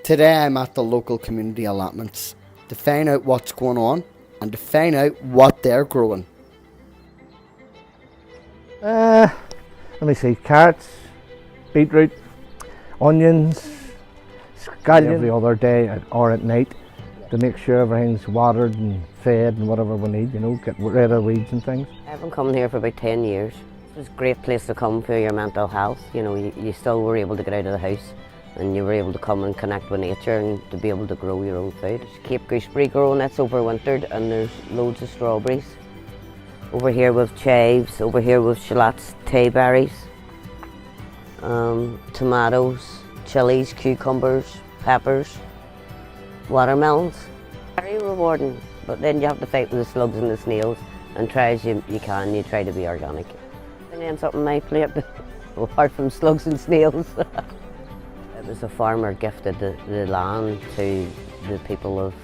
Today I'm at the local community allotments to find out what's going on and to find out what they're growing. Let me see, carrots, beetroot, onions, scallion every other day or at night to make sure everything's watered and fed and whatever we need, you know, get rid of weeds and things. I've been coming here for about 10 years. It's a great place to come for your mental health. You know, you still were able to get out of the house and you were able to come and connect with nature and to be able to grow your own food. There's Cape gooseberry growing, that's overwintered, and there's loads of strawberries. Over here with chives, over here with shallots, tayberries, tomatoes, chilies, cucumbers, peppers, watermelons. Very rewarding, but then you have to fight with the slugs and the snails and try as you can, you try to be organic. And then something on my plate, apart from slugs and snails. It was a farmer gifted the land to the people of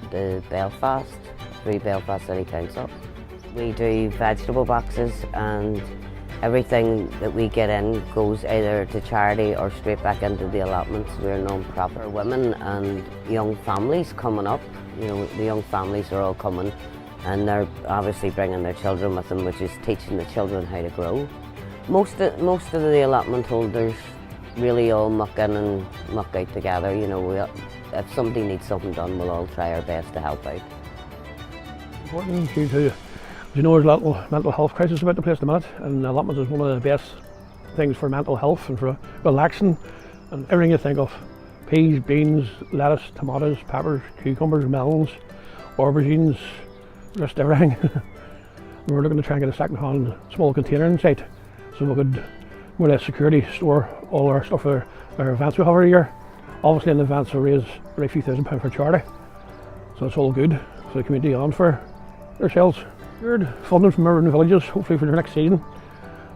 the Belfast, through Belfast City Council. We do vegetable boxes and everything that we get in goes either to charity or straight back into the allotments. We're non-profit. Women and young families coming up, you know, the young families are all coming and they're obviously bringing their children with them, which is teaching the children how to grow. Most of the allotment holders really all muck in and muck out together. You know, if somebody needs something done, we'll all try our best to help out. Important due to, you know, there's a lot of mental health crisis about the place at the minute, and allotments is one of the best things for mental health and for relaxing and everything you think of. Peas, beans, lettuce, tomatoes, peppers, cucumbers, melons, aubergines, just everything. We're looking to try and get a second-hand small container inside so we could more or less security store all our stuff for our events we have every year. Obviously in the events we raise a few £1,000 for charity, so it's all good for the community and for ourselves. Secured funding from urban villages, hopefully for the next season,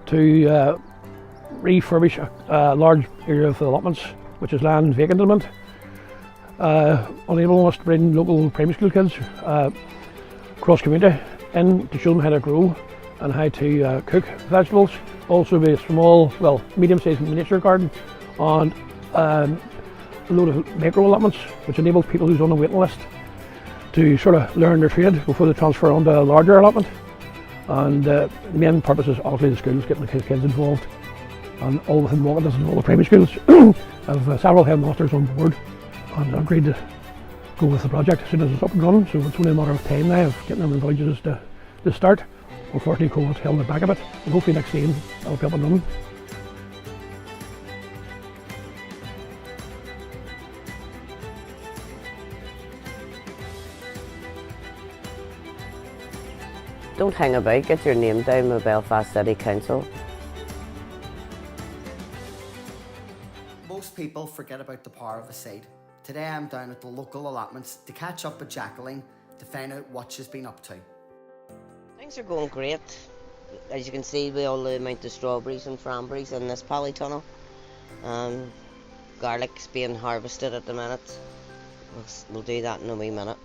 to refurbish a large area of the allotments, which is land vacant at the moment, enabling us to bring local primary school kids across community in to show them how to grow and how to cook vegetables. Also be a small, well, medium-sized miniature garden and a load of micro allotments, which enables people who's on the waiting list to sort of learn their trade before they transfer onto a larger allotment. And the main purpose is obviously the schools, getting the kids involved, and all within walking distance of all the primary schools have several headmasters on board and agreed to go with the project as soon as it's up and running. So it's only a matter of time now of getting them in villages to start. Unfortunately, COVID's held it back a bit, and hopefully next season it'll be up and running. Don't hang about, get your name down with Belfast City Council. Most people forget about the power of a seed. Today I'm down at the local allotments to catch up with Jackaline to find out what she's been up to. Things are going great. As you can see, with all the amount of strawberries and cranberries in this polytunnel. Garlic's being harvested at the minute. We'll do that in a wee minute.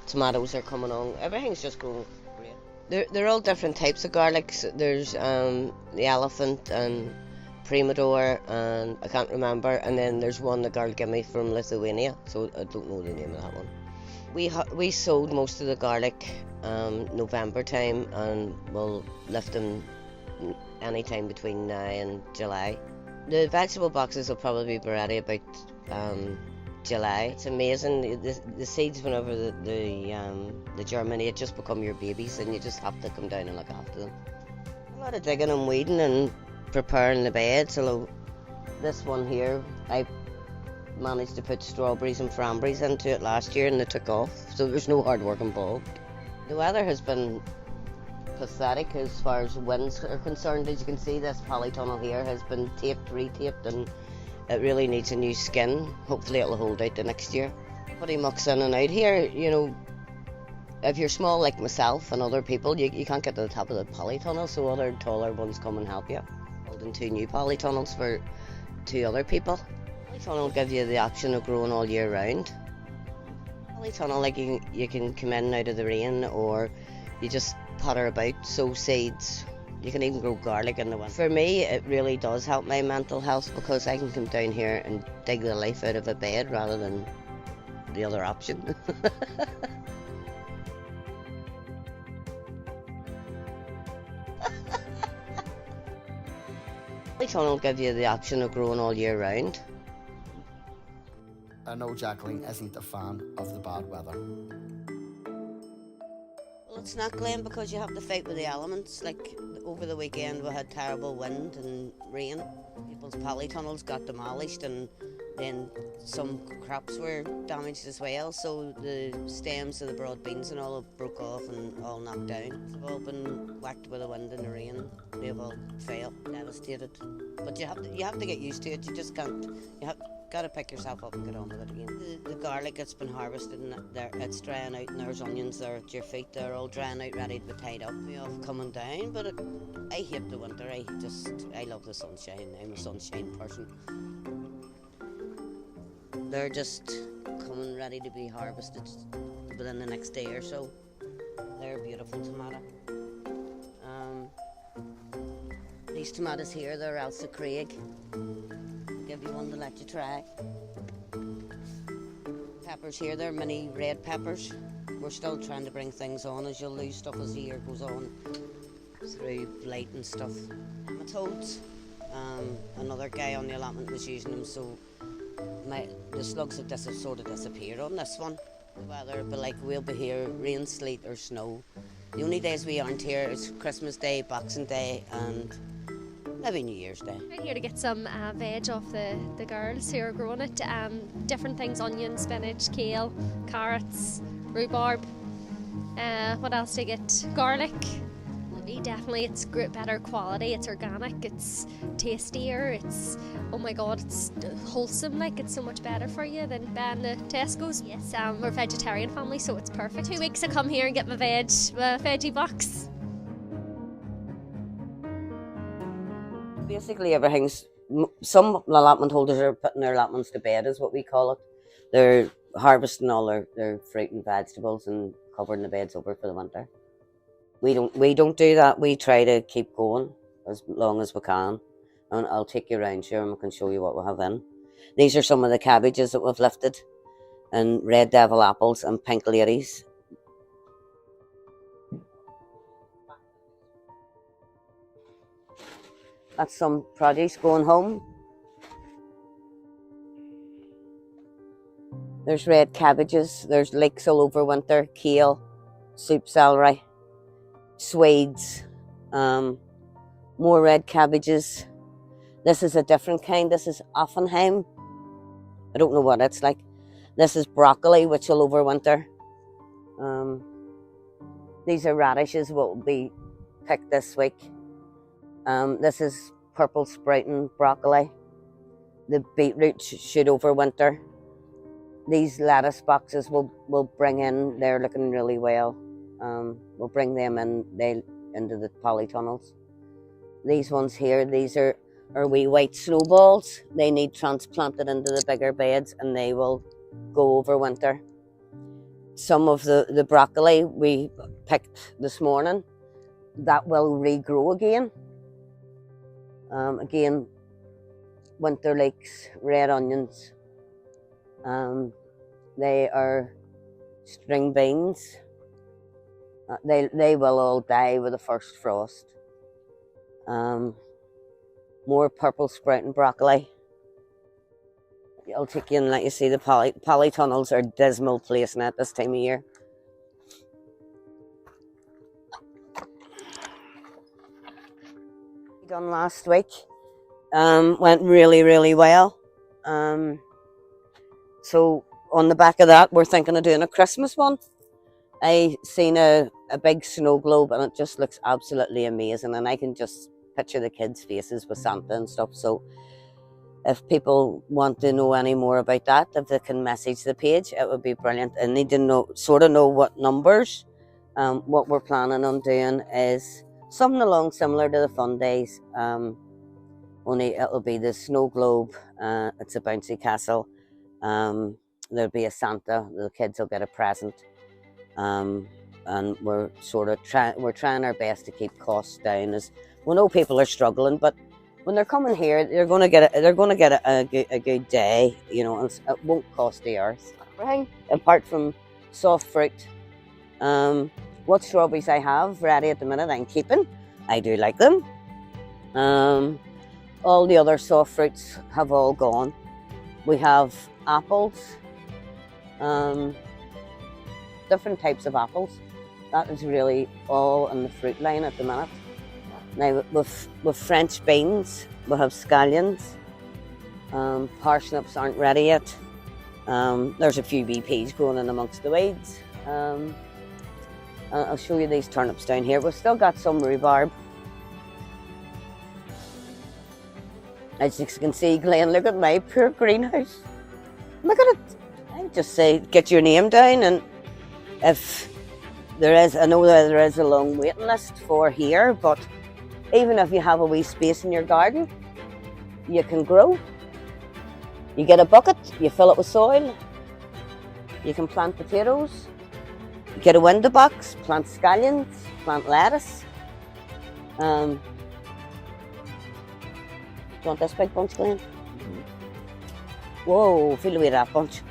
Tomatoes are coming on. Everything's just going great. They're all different types of garlics. There's the elephant and Primador and I can't remember. And then there's one the girl gave me from Lithuania. So I don't know the name of that one. We sold most of the garlic November time and we'll lift them any time between now and July. The vegetable boxes will probably be ready about July. It's amazing, the seeds whenever they germinate just become your babies and you just have to come down and look after them. A lot of digging and weeding and preparing the beds, although this one here I managed to put strawberries and cranberries into it last year and they took off, so there's no hard work involved. The weather has been pathetic as far as winds are concerned. As you can see, this polytunnel here has been taped, retaped, and it really needs a new skin. Hopefully it'll hold out the next year. Everybody mucks in and out here, you know. If you're small like myself and other people, you can't get to the top of the polytunnel, so other taller ones come and help you. Building 2 new polytunnels for 2 other people. Polytunnel will give you the option of growing all year round. Polytunnel, like you can come in out of the rain, or you just putter about, sow seeds, You can even grow garlic in the winter. For me, it really does help my mental health because I can come down here and dig the life out of a bed rather than the other option. This one will give you the option of growing all year round. I know Jackaline isn't a fan of the bad weather. Well, it's not, Glenn, because you have to fight with the elements. Like over the weekend we had terrible wind and rain. People's polytunnels got demolished and then some crops were damaged as well. So the stems of the broad beans and all have broke off and all knocked down. They've all been whacked with the wind and the rain. They've all failed, devastated. But you have to get used to it. You just can't. You have got to pick yourself up and get on with it again. The garlic that's been harvested and it's drying out, and there's onions there at your feet. They're all drying out, ready to be tied up. You know, coming down. But I hate the winter. I love the sunshine. I'm a sunshine person. They're just coming ready to be harvested within the next day or so. They're beautiful tomato. These tomatoes here, they're Elsa Craig. Give you one to let you try. Peppers here, they're mini red peppers. We're still trying to bring things on, as you'll lose stuff as the year goes on through blight and stuff. Nematodes. Another guy on the allotment was using them, so the slugs have sort of disappeared on this one. The weather, but like we'll be here, rain, sleet or snow. The only days we aren't here is Christmas Day, Boxing Day and maybe New Year's Day. I'm here to get some veg off the girls who are growing it. Different things: onions, spinach, kale, carrots, rhubarb. What else do I get? Garlic. Definitely, it's better quality. It's organic. It's tastier. It's, oh my God, it's wholesome. Like, it's so much better for you than buying the Tesco's. Yes, we're a vegetarian family, so it's perfect. 2 weeks I come here and get my veggie box. Basically, everything's. Some allotment holders are putting their allotments to bed, is what we call it. They're harvesting all their fruit and vegetables and covering the beds over for the winter. We don't do that. We try to keep going as long as we can. And I'll take you around here and we can show you what we have in. These are some of the cabbages that we've lifted, and red devil apples and pink ladies. That's some produce going home. There's red cabbages. There's leeks all over winter. Kale, soup celery, Swedes, more red cabbages. This is a different kind. This is Offenheim. I don't know what it's like. This is broccoli, which will overwinter. These are radishes, what will be picked this week. This is purple sprouting broccoli. The beetroot should overwinter. These lettuce boxes will bring in. They're looking really well. We'll bring them in into the polytunnels. These ones here, these are wee white snowballs. They need transplanted into the bigger beds and they will go over winter. Some of the broccoli we picked this morning, that will regrow again. Again, winter leeks, red onions. They are string beans. They will all die with the first frost. More purple sprouting broccoli. I'll take you and let you see the polytunnels are a dismal place now at this time of year. Done last week. Went really, really well. So on the back of that, we're thinking of doing a Christmas one. I seen a big snow globe and it just looks absolutely amazing, and I can just picture the kids' faces with Santa and stuff. So if people want to know any more about that, if they can message the page, it would be brilliant. I need to know what numbers. What we're planning on doing is something along similar to the fun days, only it'll be the snow globe. It's a bouncy castle. There'll be a Santa. The kids will get a present. and we're trying our best to keep costs down. As we know, people are struggling, but when they're coming here, they're going to get a good day. You know, and it won't cost the earth. Everything apart from soft fruit. What strawberries I have ready at the minute, I'm keeping. I do like them. All the other soft fruits have all gone. We have apples, different types of apples. That is really all in the fruit line at the minute. Now with French beans, we have scallions. Parsnips aren't ready yet. There's a few wee peas growing in amongst the weeds. I'll show you these turnips down here. We've still got some rhubarb. As you can see, Glenn, look at my poor greenhouse. Look at it. I just say, get your name down, and if there is, I know that there is a long waiting list for here, but even if you have a wee space in your garden, you can grow. You get a bucket, you fill it with soil, you can plant potatoes, you get a window box, plant scallions, plant lettuce. Do you want this big bunch, Glenn? Whoa, feel the way of that bunch.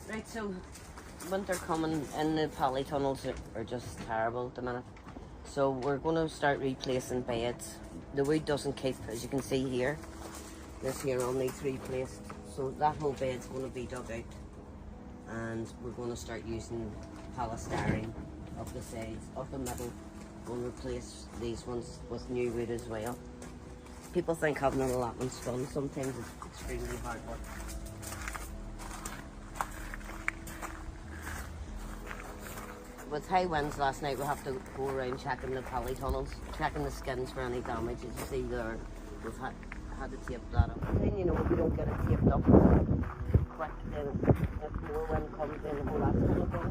Right, so winter coming and the polytunnels are just terrible at the minute. So we're going to start replacing beds. The wood doesn't keep, as you can see here. This here all needs replaced. So that whole bed's going to be dug out. And we're going to start using polystyrene up the sides, up the middle. We'll replace these ones with new wood as well. People think having an allotment's fun. Sometimes it's extremely hard work. With high winds last night, we have to go around checking the polytunnels, checking the skins for any damage. As you see there, we've had to tape that up. Then, you know, if we don't get it taped up quick, then if more wind comes in, the whole lot's going to go.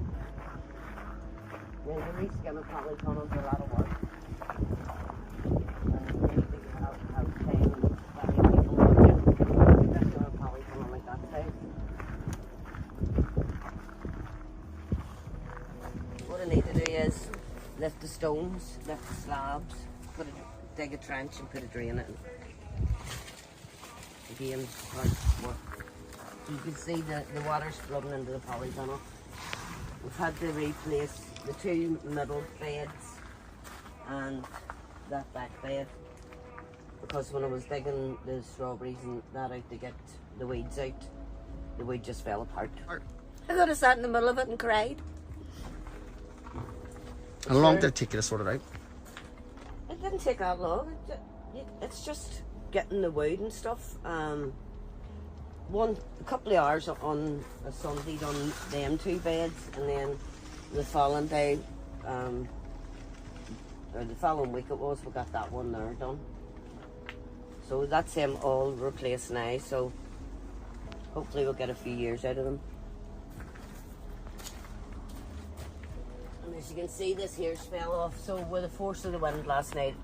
Then the reskin of polytunnels are a lot of work. And you need to have time and plenty of people working, especially on a polytunnel like that size. What I need to do is lift the stones, lift the slabs, dig a trench and put a drain in it. Again, hard work. You can see the water's flooding into the polytunnel. We've had to replace the two middle beds and that back bed because when I was digging the strawberries and that out to get the weeds out, the weed just fell apart. I could have sat in the middle of it and cried. How long did it take you to sort it out? It didn't take that long. It's just getting the wood and stuff. A couple of hours on a Sunday on them two beds, and then the following day, or the following week it was, we got that one there done. So that's them all replaced now. So hopefully we'll get a few years out of them. As you can see, this here's fell off, so with the force of the wind last night,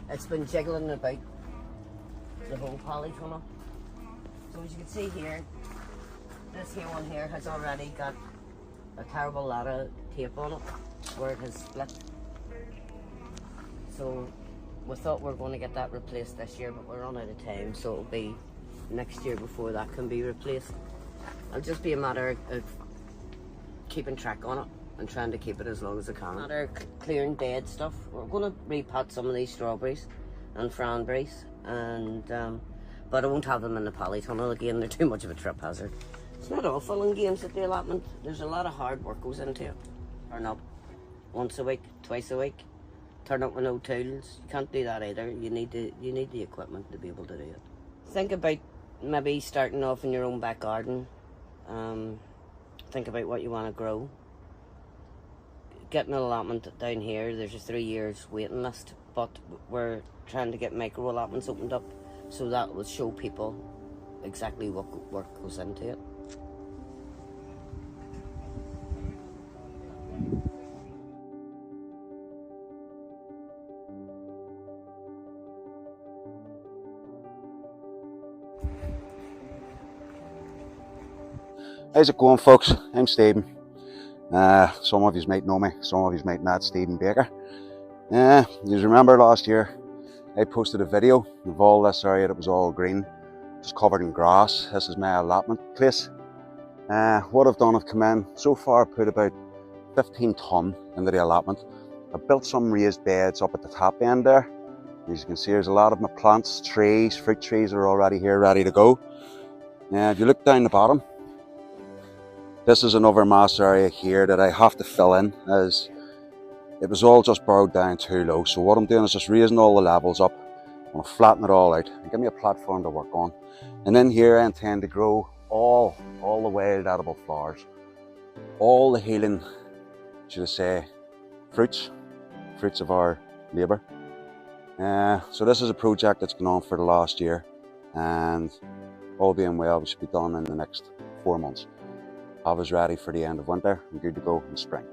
it's been jiggling about the whole polytunnel. So as you can see here, this here one here has already got a terrible lot of tape on it, where it has split. So we thought we were going to get that replaced this year, but we're run out of time, so it'll be next year before that can be replaced. It'll just be a matter of keeping track on it and trying to keep it as long as I can. Matter clearing dead stuff. We're going to repot some of these strawberries and cranberries, and but I won't have them in the polytunnel again. They're too much of a trip hazard. It's not all fun and games at the allotment. There's a lot of hard work goes into it. Turn up once a week, twice a week. Turn up with no tools. You can't do that either. You need the equipment to be able to do it. Think about maybe starting off in your own back garden. Think about what you want to grow. Getting an allotment down here, there's a 3 years waiting list, but we're trying to get micro allotments opened up so that will show people exactly what work goes into it. How's it going, folks? I'm Stephen. Some of you might know me, some of you might not. Stephen Baker. You remember last year I posted a video of all this area that was all green, just covered in grass. This is my allotment place. What I've done, I've come in, so far put about 15 tonne into the allotment. I've built some raised beds up at the top end there. As you can see, there's a lot of my plants, trees, fruit trees are already here, ready to go. If you look down the bottom, this is another mass area here that I have to fill in, as it was all just burrowed down too low. So what I'm doing is just raising all the levels up. I'm going to flatten it all out and give me a platform to work on. And in here I intend to grow all the wild edible flowers, all the healing, should I say, fruits of our labour. So this is a project that's gone on for the last year, and all being well, we should be done in the next 4 months. I was ready for the end of winter and good to go in spring.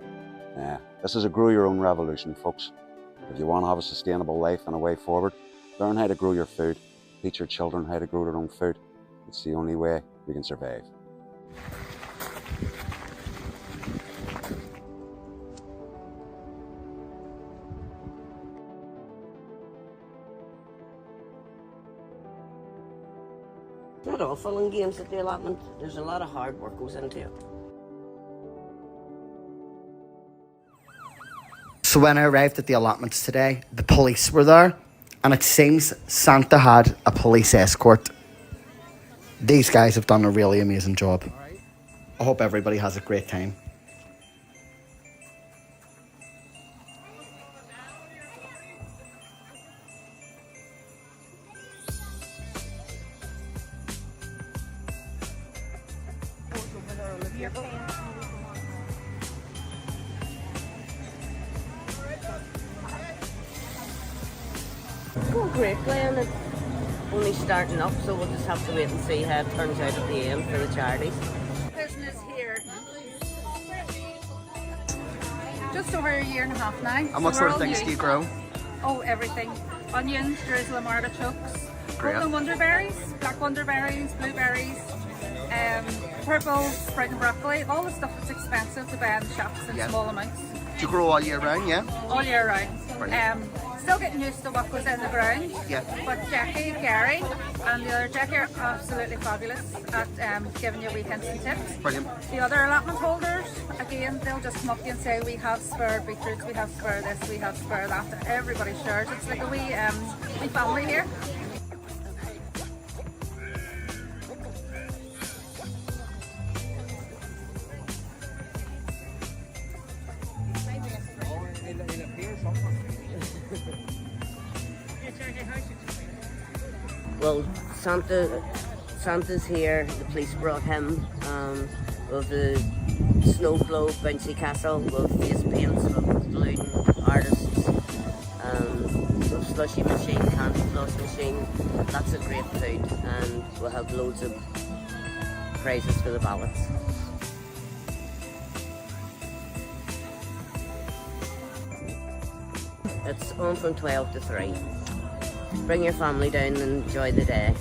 This is a grow your own revolution, folks. If you want to have a sustainable life and a way forward, learn how to grow your food, teach your children how to grow their own food. It's the only way we can survive. It's not all fun and games at the allotment. There's a lot of hard work goes into it. So when I arrived at the allotments today, the police were there, and it seems Santa had a police escort. These guys have done a really amazing job. I hope everybody has a great time. It's going great, Glenn. It's only starting up, so we'll just have to wait and see how it turns out at the end for the charities. Business here. Just over a year and a half now. And what sort of things do you grow? Oh, everything. Onions, Jerusalem artichokes, Great. golden wonderberries, black wonderberries, blueberries, purple sprouting broccoli, all the stuff that's expensive to buy in the shops in Yeah. small amounts. Do you grow all year round, yeah? All year round. Brilliant. Still getting used to what goes in the ground. Yeah. But Jackie, Gary, and the other Jackie are absolutely fabulous at giving you wee hints and tips. Brilliant. The other allotment holders, again, they'll just come up to you and say, we have spare beetroots, we have spare this, we have spare that. Everybody shares. It's like a wee family here. Well, Santa's here. The police brought him with the snow globe bouncy castle, with face paints, with balloon artists, with slushy machine, candy floss machine. Lots of great food, and we'll have loads of prizes for the ballots. It's on from 12 to 3. Bring your family down and enjoy the day.